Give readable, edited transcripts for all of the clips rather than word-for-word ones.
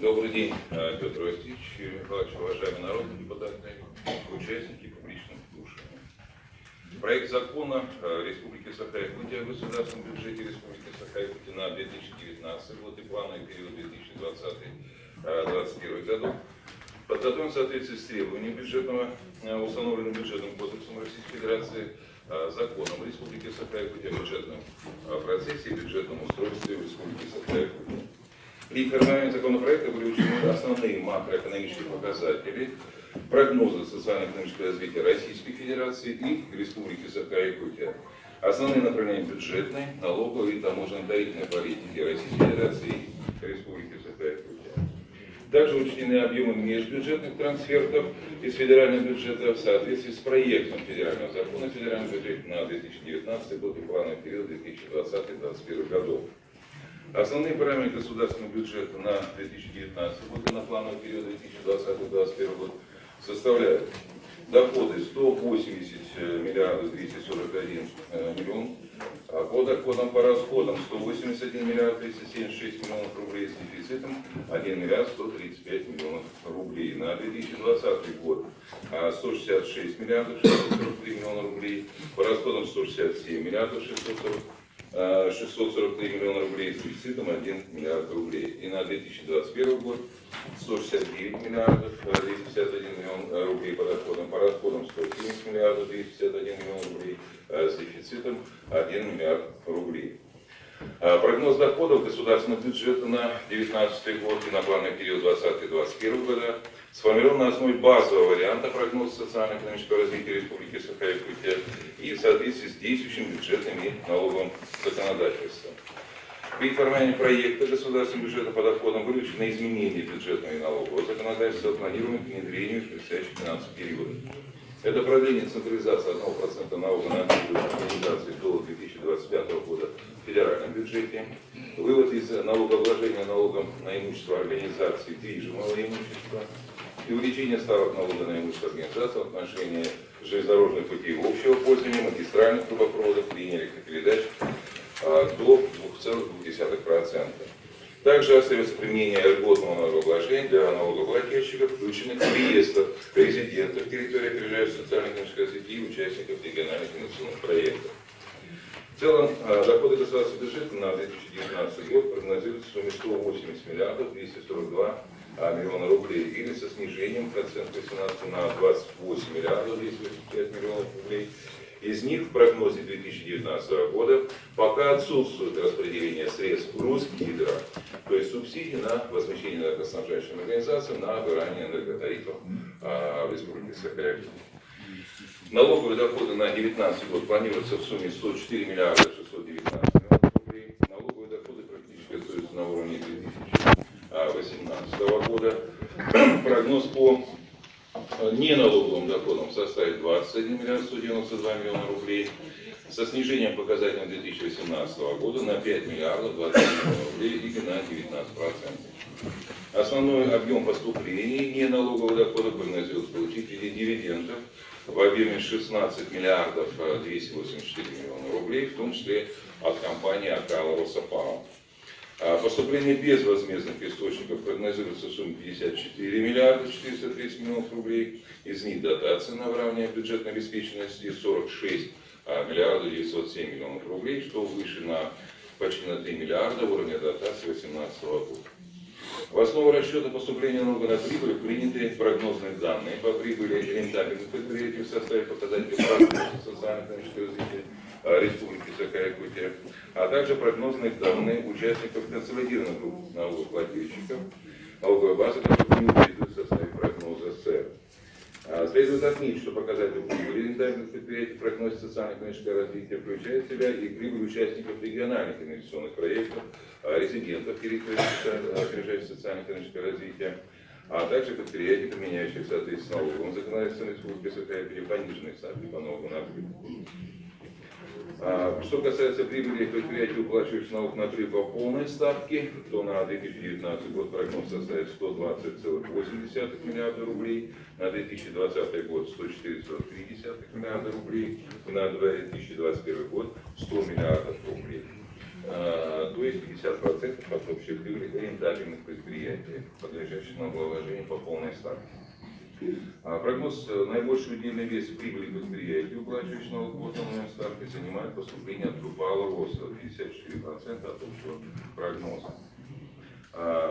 Добрый день, Петр Васильевич, Юрий Николаевич, уважаемые народные депутаты, участники публичных слушаний. Проект закона Республики Саха-Якутия о государственном бюджете Республики Саха-Якутия на 2019 год и плановый период 2020-2021 годов подготовлен в соответствии с требованиями бюджетного, установленным бюджетным кодексом Российской Федерации, законом Республики Саха-Якутия о бюджетном процессе и бюджетном устройстве в Республике Саха-Якутия. При формировании законопроекта были учтены основные макроэкономические показатели, прогнозы социально-экономического развития Российской Федерации и Республики Саха-Якутия, основные направления бюджетной, налоговой и таможенно-тарифной политики Российской Федерации и Республики Саха-Якутия. Также учтены объемы межбюджетных трансфертов из федерального бюджета в соответствии с проектом федерального закона федерального бюджета на 2019 год и плановый период 2020-2021 годов. Основные параметры государственного бюджета на 2019 год и на плановый период 2020-2021 год составляют доходы 180 миллиардов 241 миллион, по доходам, по расходам 181 миллиард 376 миллионов рублей, с дефицитом 1 миллиард 135 миллионов рублей. На 2020 год 166 миллиардов 643 миллиона рублей, по расходам 167 миллиардов 643 миллиона рублей, с дефицитом 1 миллиард рублей. И на 2021 год 169 миллиардов 251 миллион рублей по доходам, по расходам 170 миллиардов 251 миллион рублей, с дефицитом 1 миллиард рублей. Прогноз доходов государственного бюджета на 2019 год и на плановый период 2020-2021 года сформирован на основе базового варианта прогноза социально-экономического развития Республики Саха-Якутия и в соответствии с действующим бюджетным и налоговым законодательством. При формировании проекта государственного бюджета по доходам были учтены изменения бюджетного и налогового законодательства, планируемые к внедрению в предстоящий финансовый период. Это продление централизации 1% налога на активы организации до 2025 года в федеральном бюджете, вывод из налогообложения налогом на имущество организаций движимого имущества и увеличение ставок налога на имущество организаций в отношении железнодорожных путей общего пользования, магистральных трубопроводов, линий электропередач до 2,2%. Также остается применение льготного налогообложения для налогоплательщиков, включенных в реестр резидентов территории опережающего социально-экономического развития и участников региональных инвестиционных проектов. В целом, доходы государственного бюджета на 2019 год прогнозируются в сумме 180 миллиардов 242 миллиона рублей, или со снижением процента 18 на 28 миллиардов 285 миллионов рублей. Из них в прогнозе 2019 года пока отсутствует распределение средств Русгидро, то есть субсидий на возмещение энергоснабжающим организациям на выбирание энерготарифов в Республике Саха-Якутия. Налоговые доходы на 2019 год планируются в сумме 104 миллиарда 619 миллионов рублей. Налоговые доходы практически остаются на уровне 2018 года. Прогноз по неналоговым доходам составит 21 миллиард 192 миллиона рублей, со снижением показателя 2018 года на 5 миллиардов 20 миллионов рублей или на 19%. Основной объем поступлений неналоговых доходов прогнозируется получить в виде дивидендов в объеме 16 миллиардов 284 миллиона рублей, в том числе от компании Акала Росопава. Поступление безвозмездных источников прогнозируется в сумме 54 миллиарда 430 миллионов рублей. Из них дотации на выравнивание бюджетной обеспеченности 46 миллиардов 907 миллионов рублей, что выше на почти на 3 миллиарда уровня дотации 2018 года. В основу расчета поступления налога на прибыль приняты прогнозные данные по прибыли рентабельных предприятий в составе показателей прогноза социально-экономического развития Республики Саха-Якутия, а также прогнозные данные участников консолидированных групп налогоплательщиков, налоговая база, которая не учитывает в составе прогноза СЭР. Следует отметить, что показатель прибыли рентабельных предприятий в прогнозе социально-экономического развития включает в себя и прибыль участников региональных инвестиционных проектов, резидентов территории опережающего социально-экономического развития, а также предприятий, применяющих в соответствии с налоговым законодательством Республики Саха-Якутия пониженные ставки по налогу на прибыль. Что касается прибыли предприятий, уплачивающих налог на прибыль по полной ставке, то на 2019 год прогноз составит 120,8 миллиарда рублей, на 2020 год 104,3 миллиарда рублей, и на 2021 год 100 миллиардов рублей. то есть 50% от общей прибыли рентабельных предприятий, подлежащих налогообложению по полной ставке. Прогноз наибольший удельный вес прибыли предприятий, уплачивающих налог по основной ставке, занимает поступление от трудового роста 54% от общего прогноза.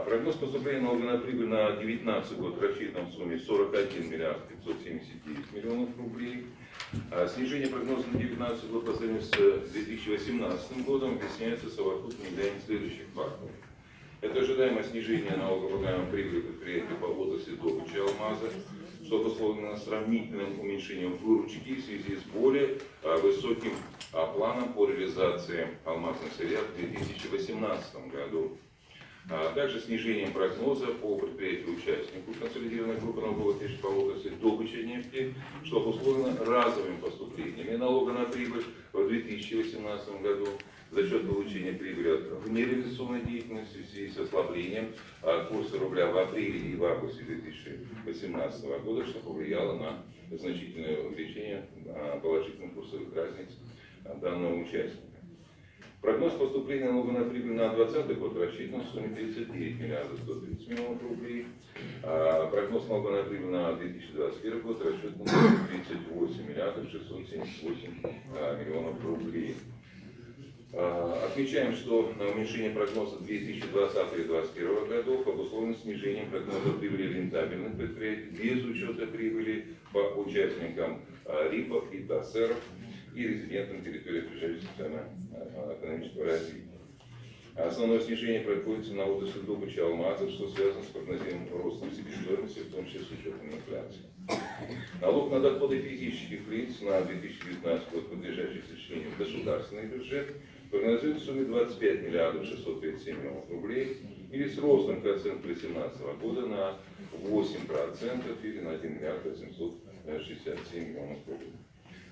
Прогноз поступления налога на прибыль на 2019 год рассчитан в сумме 41 миллиард 579 миллионов рублей. Снижение прогноза на 2019 год по сравнению с 2018 годом объясняется совокупным влиянием следующих факторов. Это ожидаемое снижение налогооблагаемой прибыли предприятий по отрасли добычи алмаза, что обусловлено сравнительным уменьшением выручки в связи с более высоким планом по реализации алмазных сырья в 2018 году. Также снижением прогноза по предприятию-участнику консолидированной группы налоговых лишь по отрасли добычи нефти, что обусловлено разовыми поступлениями налога на прибыль в 2018 году за счет получения прибыли от нереализационной деятельности в связи с ослаблением курса рубля в апреле и в августе 2018 года, что повлияло на значительное увеличение положительных курсовых разниц данного участника. Прогноз поступления налога на прибыль на 2020 год рассчитан в сумме 39 миллиардов 130 миллионов рублей. Прогноз налога на прибыль на 2021 год рассчитан на 38 миллиардов 678 миллионов рублей. Отмечаем, что уменьшение прогноза 2020 и 2021 годов обусловлено снижением прогноза прибыли рентабельных предприятий без учета прибыли по участникам РИПов и ТАСЭРов и резидентам территории прижившего социально-экономического развития. Основное снижение приходится на отрасль добычи алмазов, что связано с прогнозируемым ростом себестоимости, в том числе с учетом инфляции. Налог на доходы физических лиц на 2019 год, подлежащий осуществлению в государственный бюджет, прогнозируется в сумме 25 миллиардов 637 миллионов рублей, или с ростом к оценке 2018 года на 8% или на 1 миллиард 867 миллионов рублей.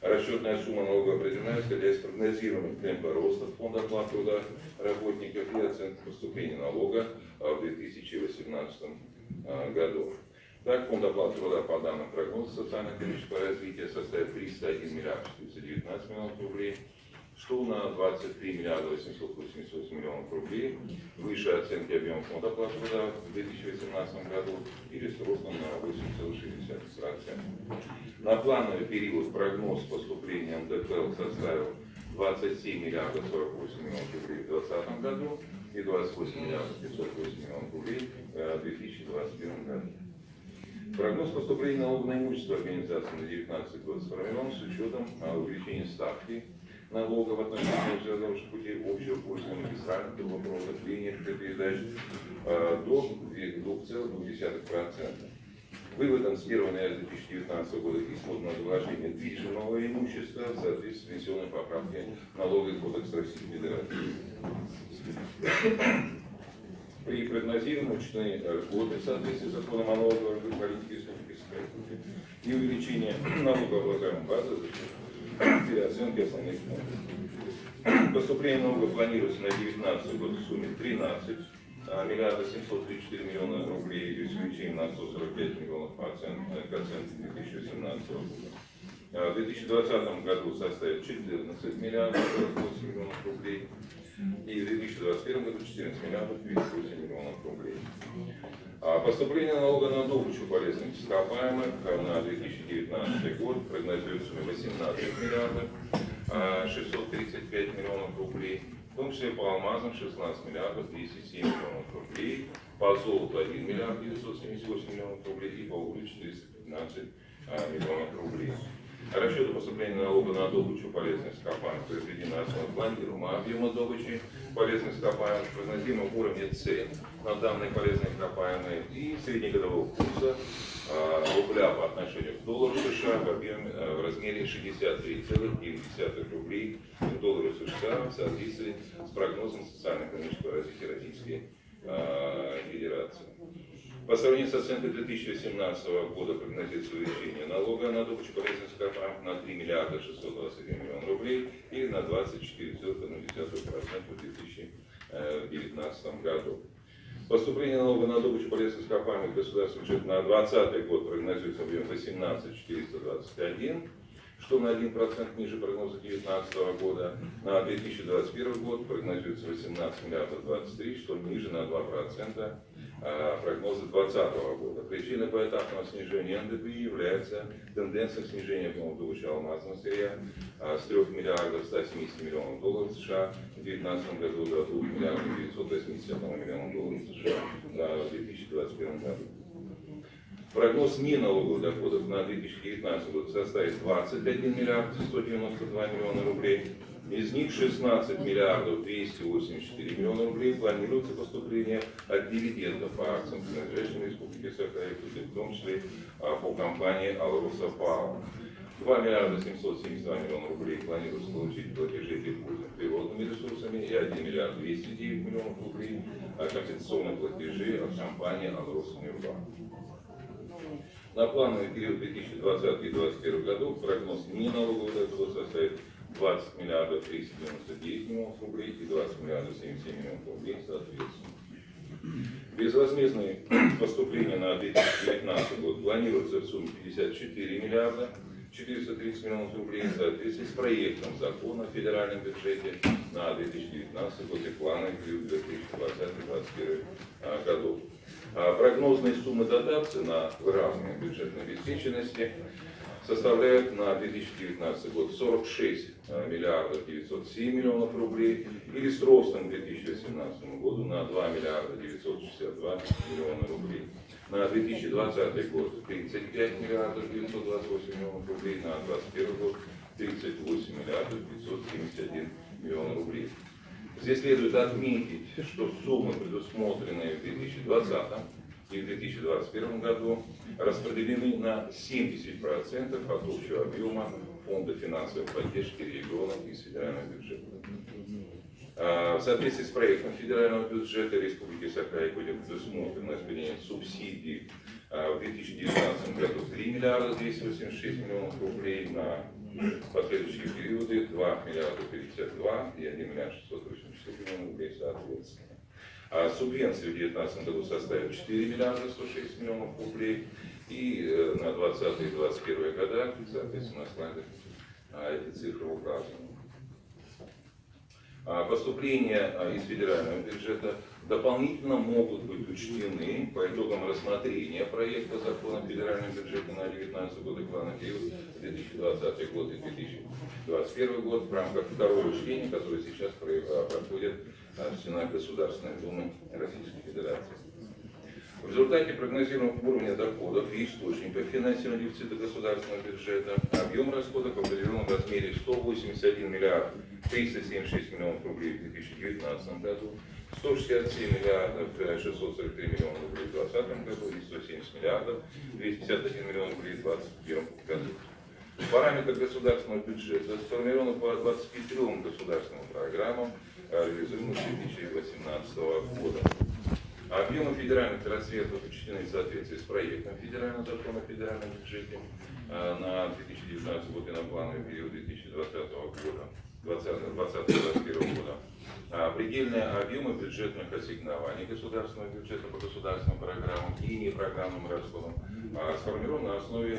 Расчетная сумма налога определена, исходя из прогнозируемых темпа роста фонда оплаты труда работников и оценки поступления налога в 2018 году. Так, фонд оплаты труда по данным прогноза социально-экономического развития составит 301 миллиард 419 миллионов рублей, что на 23 миллиарда 888 миллионов рублей выше оценки объема фонда оплаты труда в 2018 году или с ростом на 8,6%. На плановый период прогноз поступления НДФЛ составил 27 миллиардов 48 миллионов рублей в 2020 году и 28 миллиардов 508 миллионов рублей в 2021 году. Прогноз поступления налога на имущество организации на 2019 год сформирован с учетом увеличения ставки налога в отношении железнодорожных путей общего пользования магистральных трубопроводов, линий электропередач до 2,2%. Выводом с 1 января 2019 года из свободного вложения движимого имущества в соответствии с внесенной поправкой налоговый кодекс Российской Федерации. При прогнозировании учтены льготы в соответствии с законом о налоговой политике и увеличение налогооблагаемой базы за счет переоценки основных фондов. Поступление налога планируется на 2019 год в сумме 13 миллиарда 734 миллиона рублей или с увеличением на 145 миллионов к оценке 2018 года. В 2020 году составит 14 миллиардов 48 миллионов рублей и в 2021 году 14 миллиардов 38 миллионов рублей. Поступление налога на добычу полезных ископаемых на 2019 год прогнозируется 18 миллиардов 635 миллионов рублей, в том числе по алмазам 16 миллиардов 207 миллионов рублей, по золоту 1 миллиард 978 миллионов рублей и по углю 415 миллионов рублей. Расчеты поступления налога на добычу полезных ископаемых произведены на основе планируемого объема добычи полезных ископаемых, прогнозируемого уровня цен на данные полезные ископаемые и среднегодового курса рубля по отношению к доллару США в размере 63,9 рублей к доллару США в соответствии с прогнозом социально-экономического развития Российской Федерации. По сравнению с оценкой 2018 года прогнозируется увеличение налога на добычу полезных ископаемых на 3 миллиарда 621 миллион рублей или на 24,1% в 2019 году. Поступление налога на добычу полезных ископаемых в государственный бюджет на 2020 год прогнозируется объем 18 421 что на 1% ниже прогноза 2019 года. На 2021 год прогнозируется 18 миллиардов 23, что ниже на 2% прогноза 2020 года. Причиной поэтапного снижения НДПИ является тенденция снижения объема добычи алмазного сырья с 3 миллиардов 170 миллионов долларов США в 2019 году до 2 миллиардов 981 миллиона долларов США в 2021 году. Прогноз неналоговых доходов на 2019 год составит 21 миллиард 192 миллиона рублей. Из них 16 миллиардов 284 миллиона рублей планируется поступление от дивидендов по акциям, принадлежащим Республике Саха-Якутия, в том числе по компании «Алроса-Пао». 2 миллиарда 772 миллиона рублей планируется получить платежи природными ресурсами и 1 миллиард 209 миллионов рублей компенсационные платежи от компании «Алроса-Нефть». На плановый период 2020-2021 годов прогноз неналоговых доходов составит 20 миллиардов 399 миллионов рублей и 20 миллиардов 77 миллионов рублей соответственно. Безвозмездные поступления на 2019 год планируются в сумме 54 миллиарда 430 миллионов рублей в соответствии с проектом закона о федеральном бюджете на 2019 год и плановый период 2020-2021 годов. Прогнозные суммы дотаций на выравнивание бюджетной обеспеченности составляют на 2019 год 46 миллиардов 907 миллионов рублей или с ростом к 2018 году на 2 миллиарда 962 миллиона рублей. На 2020 год 35 миллиардов 928 миллионов рублей, на 2021 год 38 миллиардов 571 миллион рублей. Здесь следует отметить, что суммы, предусмотренные в 2020 и в 2021 году, распределены на 70% от общего объема Фонда финансовой поддержки регионов из федерального бюджета. В соответствии с проектом федерального бюджета Республики Саха-Якутия предусмотрено распределение субсидий в 2019 году 3 миллиарда 286 миллионов рублей, на последующие периоды 2 миллиарда 52 и 1 миллиард 684 миллионов рублей соответственно. А субвенции в 2019 году составят 4 миллиарда 106 миллионов рублей и на 2020 и 2021 года, соответственно, на слайдах эти цифры указаны. Поступления из федерального бюджета дополнительно могут быть учтены по итогам рассмотрения проекта закона о федеральном бюджете на 2019 год и плана период 2020 год и 2021 год в рамках второго чтения, которое сейчас проходит в Сенате Государственной Думы Российской Федерации. В результате прогнозируемого уровня доходов и источников финансирования дефицита государственного бюджета объем расходов определен в размере 181 миллиард 376 миллионов рублей в 2019 году, 167 миллиардов 643 миллиона рублей в 2020 году и 170 миллиардов 251 миллион рублей в 2021 году. В параметрах государственного бюджета сформировано по 23 государственным программам, реализуемым с 2018 года. Объемы федеральных трансфертов учтены в соответствии с проектом федерального закона о федеральном бюджете на 2019 год и на плановый период 2020 года, 2020-2021 года. Предельные объемы бюджетных ассигнований государственного бюджета по государственным программам и непрограммным расходам сформированы на основе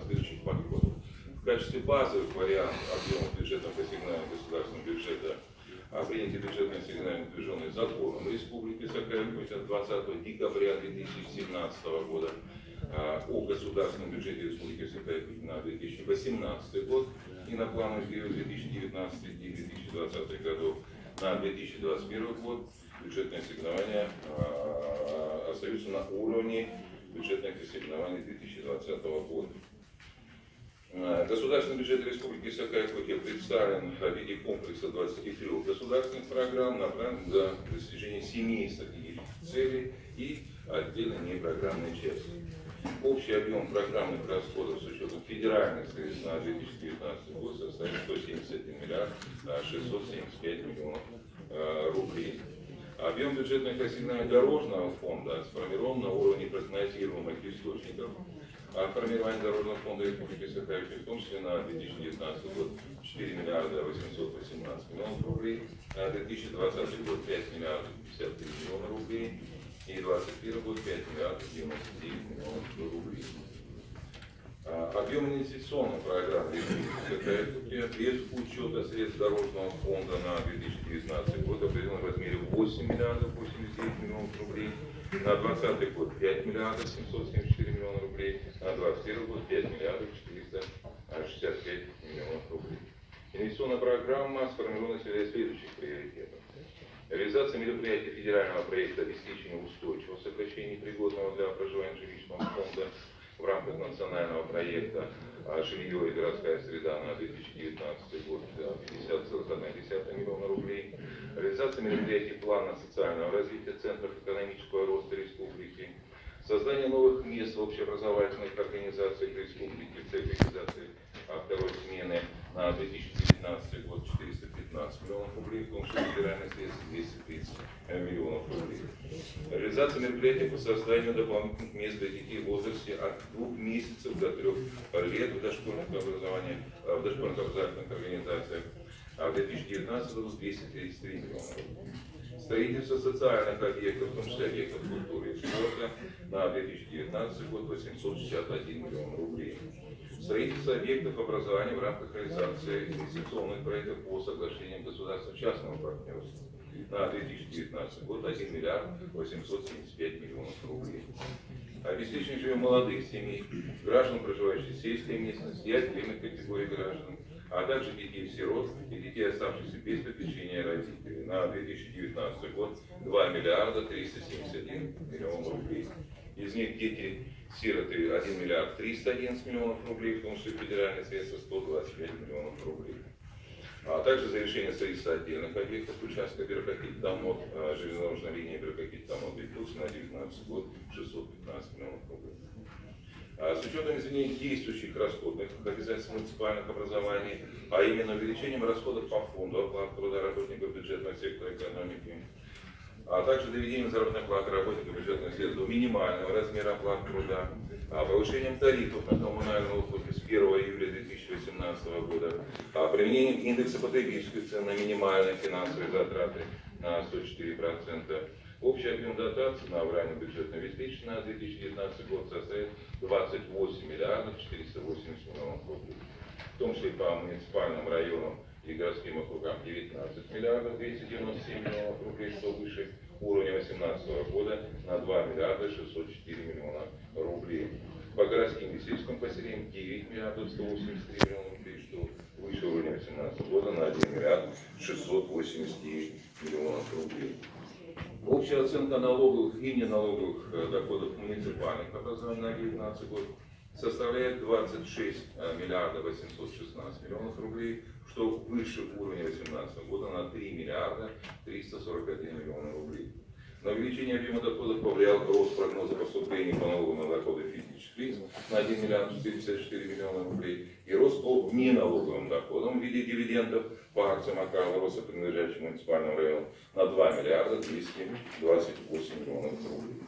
следующих подходов. В качестве базовых вариантов объемов бюджетных ассигнований государственного бюджета принятие бюджетных ассигнований, утвержденных законом Республики Саха-Якутия 20 декабря 2017 года о государственном бюджете Республики Саха-Якутия на 2018 год и на плановый период 2019 и 2020 годов. На 2021 год бюджетные ассигнования остаются на уровне бюджетных ассигнований 2020 года. Государственный бюджет Республики Саха-Якутия представлен в виде комплекса 23 государственных программ, направленных для достижения 7 стратегических целей и отдельно непрограммной части. Общий объем программных расходов с учетом федеральных средств на 2019 год составит 171 миллиард 675 миллионов рублей. Объем бюджетных ассигнований дорожного фонда сформирован на уровне прогнозируемых источников. Формирование дорожного фонда Республики Саха-Якутия, в том числе на 2019 год 4 миллиарда 818 миллионов рублей, на 2020 год 5 миллиардов 53 миллиона рублей и 2021 год 5 миллиардов 99 миллионов рублей. Объем инвестиционной программы без учета средств дорожного фонда на 2019 год определен в размере 8 миллиардов 89 миллионов рублей, на 2020 год 5 миллиардов 774 миллиона рублей, на 2021 год 5 миллиардов 465 миллионов рублей. Инвестиционная программа сформирована из следующих приоритетов. Реализация мероприятий федерального проекта обеспечения устойчивого сокращения непригодного для проживания жилищного фонда в рамках национального проекта «Жилье и городская среда» на 2019 год 50,1 миллиона рублей. Реализация мероприятий плана социального развития центров экономического роста республики. Создание новых мест в общеобразовательных организациях республики в целях реализации второй смены на 2019 год 415 миллионов рублей, в том числе федеральные средства 230 миллионов рублей. Реализация мероприятий по созданию дополнительных мест для детей в возрасте от 2 месяцев до 3 лет в дошкольных образовательных организациях, а в 2019 году 233 миллиона рублей. Строительство социальных объектов, в том числе объектов культуры и спорта, на 2019 год 861 миллион рублей. Строительство объектов образования в рамках реализации инвестиционных проектов по соглашениям государственно-частного партнерства на 2019 год 1 миллиард 875 миллионов рублей. Обеспечение жильем молодых семей, граждан, проживающих в сельской местности и отдельных категорий граждан, а также детей-сирот и детей, оставшихся без попечения родителей на 2019 год 2 миллиарда 371 миллион рублей. Из них дети-сироты 1 миллиард 311 миллионов рублей, в том числе федеральные средства 125 миллионов рублей. А также завершение строительства отдельных объектов участка Беркакит-Тамот, железнодорожной линии Беркакит-Тамот-Бекутс на 2019 год 615 миллионов рублей. С учетом изменений действующих расходных обязательств муниципальных образований, а именно увеличением расходов по фонду оплаты труда работников бюджетного сектора экономики, а также доведением заработной платы работников бюджетных средств до минимального размера оплаты труда, повышением тарифов на коммунальные услуги с 1 июля 2018 года, применением индекса потребительских цен на минимальные финансовые затраты на 104%. Общий объем дотаций на ранее бюджетное обеспечение на 2019 год составит 28 миллиардов 480 миллионов рублей. В том числе по муниципальным районам и городским округам 19 миллиардов 297 миллионов рублей, что выше уровня 2018 года на 2 миллиарда 604 миллиона рублей. По городским и сельским поселениям 9 миллиардов 183 миллиона рублей, что выше уровня 2018 года на 1 миллиард 689 миллионов рублей. Общая оценка налоговых и неналоговых доходов муниципальных образований на 2019 год составляет 26 миллиардов 816 миллионов рублей, что выше уровня 2018 года на 3 миллиарда 341 миллиона рублей. На увеличение объема доходов повлиял рост прогноза поступлений по налогам на доходы физических лиц на 1 миллиард 454 миллиона рублей и рост по неналоговым доходам в виде дивидендов по акциям АК роста, принадлежащим муниципальным районам, на 2 миллиарда 228 миллионов рублей.